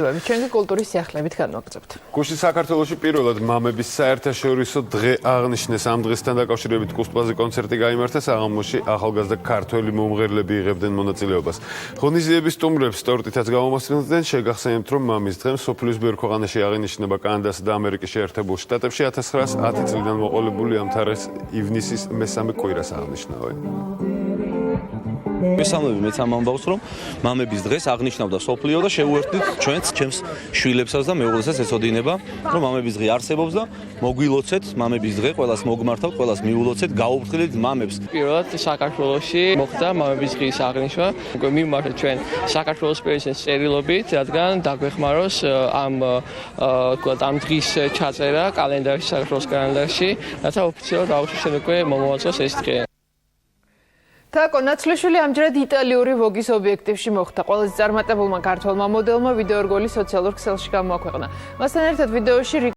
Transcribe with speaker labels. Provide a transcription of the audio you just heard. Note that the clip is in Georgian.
Speaker 1: ჩვენი კულტურის სიახლეებით განვაგრძობთ.
Speaker 2: გუშინ საქართველოში პირველად მამების საერთაშორისო დღე აღნიშნეს. ამ დღესთან დაკავშირებით კუსტბაზე კონცერტი გაიმართა, საღამოში ახალგაზრდა ქართველი მომღერლები იღებდნენ მონაწილეობას. ღონისძიების სტუმრებს ტორტითაც გამომასწრებდნენ. შეგახსენებთ, რომ მამის დღე მსოფლიოს ბევრ ქვეყანაში აღინიშნება კანადასა და ამერიკის შეერთებულ შტატებში 1910 წლიდან მოყოლებული ამ თარიღს ივნისის მესამე კვირას აღნიშნავენ.
Speaker 3: მესამეები მეც ამ ამბავს რომ მამების დღეს აღნიშნავდა სოფლიო და შეუერთდით ჩვენც ჩემს შვილებსაც და მეუღლესაც ეცოდინება რომ მამების დღე არსებობს და მოგვილოცეთ მამების დღე ყველას მოგმართავთ ყველას მიულოცეთ გაუფრთხილეთ მამებს.
Speaker 4: პირველად საქართველოში მოხდა მამების დღის აღნიშვნა. მიმართა ჩვენ საქართველოს პრეზიდენტის წერილობით, რადგან დაგვეხმაროს ამ დღის ჩაწერა კალენდარში, საქართველოს კალენდარში, რათა ოფიციალურად აუშვიჩენ უკვე მომავალწელს ეს დღე.
Speaker 1: თაკო ნაცვლიშვილი ამჯერად იტალიური ვოგის ობიექტივში მოხვდა. ყველაზე წარმატებულმა ქართველმა მოდელმა ვიდეო რგოლი სოციალურ ქსელში გამოაქვეყნა. მასთან ერთად ვიდეოში